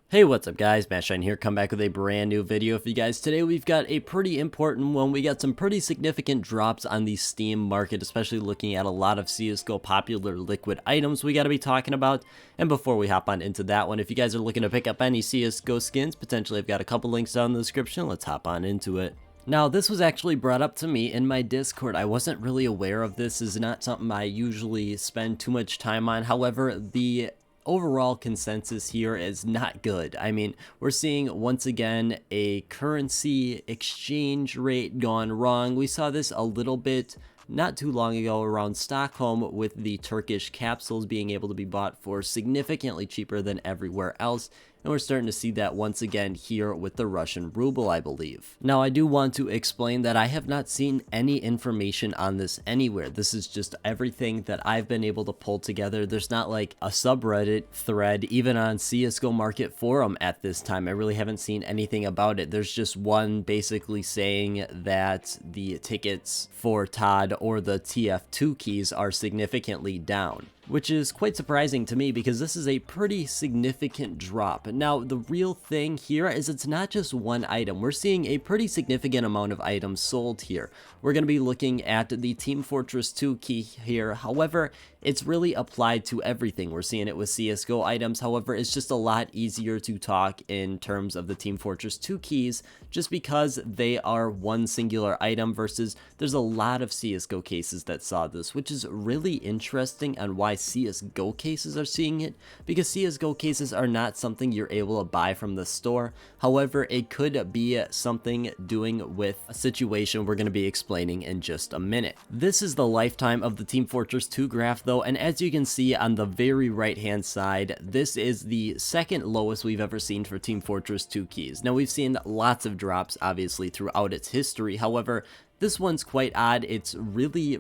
Hey, what's up guys, Mattshine here, come back with a brand new video for you guys. Today we've got a pretty important one. We got some pretty significant drops on the Steam market, especially looking at a lot of CSGO popular liquid items we got to be talking about. And before we hop on into that one, if you guys are looking to pick up any CSGO skins, potentially I've got a couple links down in the description. Let's hop on into it. Now, this was actually brought up to me in my Discord. I wasn't really aware of this. This is not something I usually spend too much time on. However, the overall consensus here is not good. I mean, we're seeing once again a currency exchange rate gone wrong. We saw this a little bit not too long ago around Stockholm with the Turkish capsules being able to be bought for significantly cheaper than everywhere else. And we're starting to see that once again here with the Russian ruble, I believe. Now, I do want to explain that I have not seen any information on this anywhere. This is just everything that I've been able to pull together. There's not like a subreddit thread, even on CSGO Market Forum at this time. I really haven't seen anything about it. There's just one basically saying that the tickets for TOD or the TF2 keys are significantly down, which is quite surprising to me because this is a pretty significant drop. Now, the real thing here is it's not just one item. We're seeing a pretty significant amount of items sold here. We're going to be looking at the Team Fortress 2 key here. However, it's really applied to everything. We're seeing it with CSGO items. However, it's just a lot easier to talk in terms of the Team Fortress 2 keys just because they are one singular item versus there's a lot of CSGO cases that saw this, which is really interesting on why CSGO cases are seeing it, because CSGO cases are not something you're able to buy from the store. However, it could be something doing with a situation we're going to be explaining in just a minute. This is the lifetime of the Team Fortress 2 graph though, and as you can see on the very right hand side, this is the second lowest we've ever seen for Team Fortress 2 keys. Now, we've seen lots of drops obviously throughout its history. However, this one's quite odd. It's really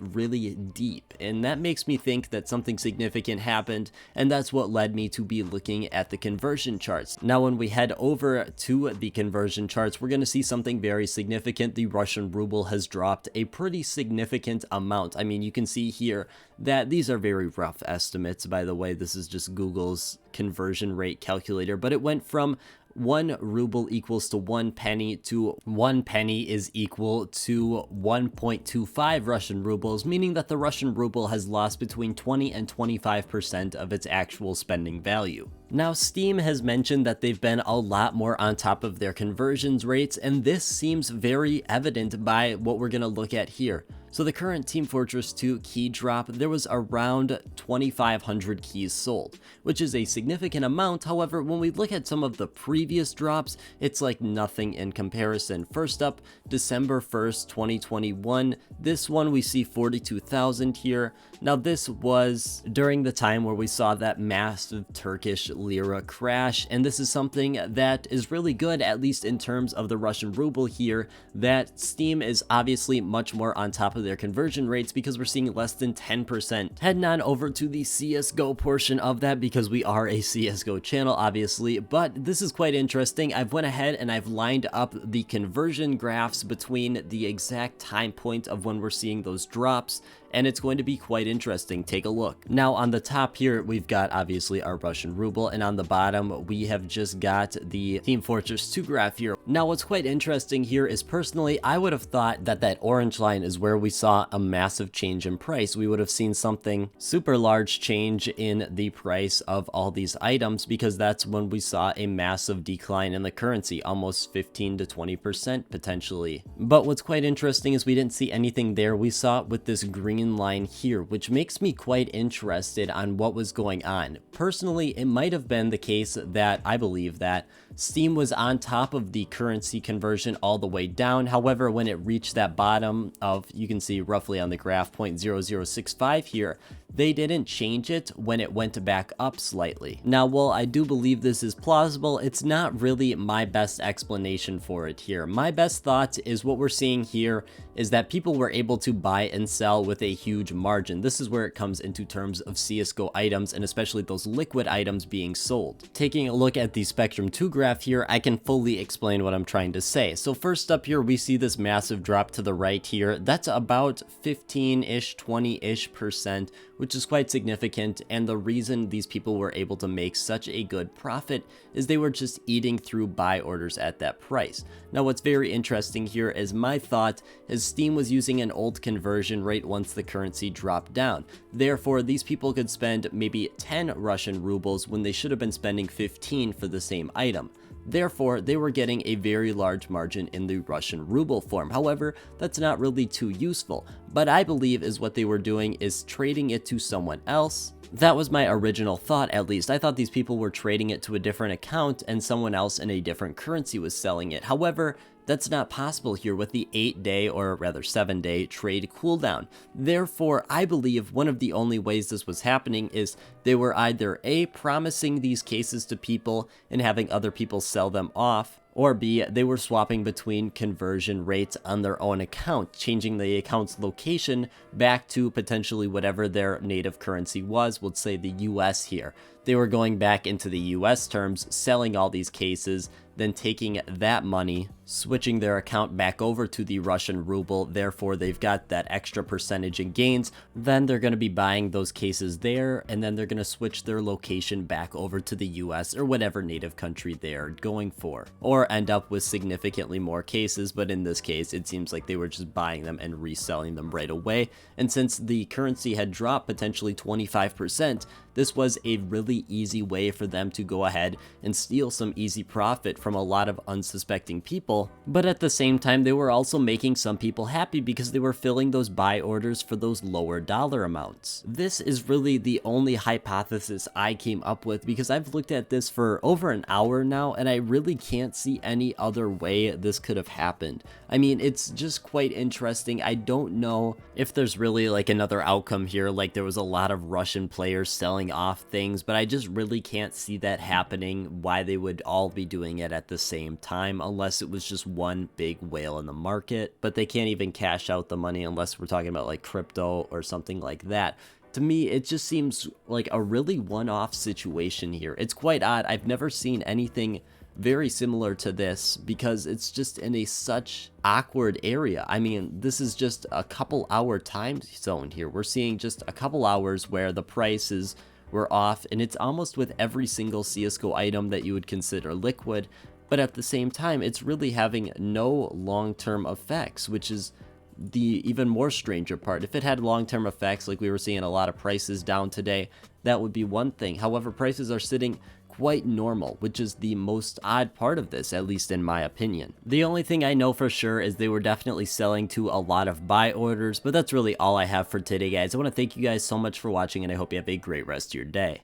deep, and that makes me think that something significant happened, and that's what led me to be looking at the conversion charts. Now, when we head over to the conversion charts, we're going to see something very significant. The Russian ruble has dropped a pretty significant amount. I mean, you can see here that these are very rough estimates, by the way. This is just Google's conversion rate calculator, but it went from 1 ruble equals to 1 penny to 1 penny is equal to 1.25 Russian rubles, meaning that the Russian ruble has lost between 20 and 25% of its actual spending value. Now, Steem has mentioned that they've been a lot more on top of their conversions rates, and this seems very evident by what we're going to look at here. So the current Team Fortress 2 key drop, there was around 2,500 keys sold, which is a significant amount. However, when we look at some of the previous drops, it's like nothing in comparison. First up, December 1st, 2021. This one we see 42,000 here. Now, this was during the time where we saw that massive Turkish lira crash, and this is something that is really good, at least in terms of the Russian ruble here, that Steem is obviously much more on top of their conversion rates because we're seeing less than 10%. Heading on over to the CSGO portion of that, because we are a CSGO channel obviously, but this is quite interesting. I've went ahead and I've lined up the conversion graphs between the exact time point of when we're seeing those drops, and it's going to be quite interesting. Take a look. Now, on the top here, we've got obviously our Russian ruble, and on the bottom, we have just got the Team Fortress 2 graph here. Now, what's quite interesting here is, personally, I would have thought that that orange line is where we saw a massive change in price. We would have seen something super large change in the price of all these items, because that's when we saw a massive decline in the currency, almost 15 to 20% potentially. But what's quite interesting is we didn't see anything there. We saw it with this green line here, which makes me quite interested on what was going on. Personally, it might have been the case that I believe that Steem was on top of the currency conversion all the way down. However, when it reached that bottom of, you can see roughly on the graph, 0.0065 here, they didn't change it when it went back up slightly. Now, while I do believe this is plausible, it's not really my best explanation for it here. My best thought is what we're seeing here is that people were able to buy and sell with a huge margin. This is where it comes into terms of CSGO items, and especially those liquid items being sold. Taking a look at the Spectrum 2 graph here, I can fully explain what I'm trying to say. So first up here, we see this massive drop to the right here. That's about 15-ish, 20-ish%, which is quite significant, and the reason these people were able to make such a good profit is they were just eating through buy orders at that price. Now what's very interesting here is my thought is Steem was using an old conversion rate once the currency dropped down. Therefore, these people could spend maybe 10 Russian rubles when they should have been spending 15 for the same item. Therefore, they were getting a very large margin in the Russian ruble form. However, that's not really too useful, but I believe is what they were doing is trading it to someone else. That was my original thought, at least. I thought these people were trading it to a different account and someone else in a different currency was selling it. However, that's not possible here with the 8-day, or rather 7-day trade cooldown. Therefore, I believe one of the only ways this was happening is they were either A, promising these cases to people and having other people sell them off, or B, they were swapping between conversion rates on their own account, changing the account's location back to potentially whatever their native currency was, let's say the US here. They were going back into the US terms, selling all these cases, then taking that money, switching their account back over to the Russian ruble, therefore they've got that extra percentage in gains, then they're going to be buying those cases there, and then they're going to switch their location back over to the US or whatever native country they're going for, or end up with significantly more cases, but in this case it seems like they were just buying them and reselling them right away, and since the currency had dropped potentially 25%, this was a really easy way for them to go ahead and steal some easy profit from a lot of unsuspecting people, but at the same time they were also making some people happy because they were filling those buy orders for those lower dollar amounts. This is really the only hypothesis I came up with because I've looked at this for over an hour now and I really can't see any other way this could have happened. I mean, it's just quite interesting. I don't know if there's really like another outcome here, like there was a lot of Russian players selling off things, but I just really can't see that happening, why they would all be doing it at the same time, unless it was just one big whale in the market. But they can't even cash out the money unless we're talking about like crypto or something like that. To me, it just seems like a really one-off situation here. It's quite odd. I've never seen anything very similar to this because it's just in a such awkward area. I mean, this is just a couple hour time zone here. We're seeing just a couple hours where the prices were off, and it's almost with every single CSGO item that you would consider liquid, but at the same time it's really having no long-term effects, which is the even more stranger part. If it had long-term effects, like we were seeing a lot of prices down today, that would be one thing. However, prices are sitting quite normal, which is the most odd part of this, at least in my opinion. The only thing I know for sure is they were definitely selling to a lot of buy orders, but that's really all I have for today, guys. I want to thank you guys so much for watching, and I hope you have a great rest of your day.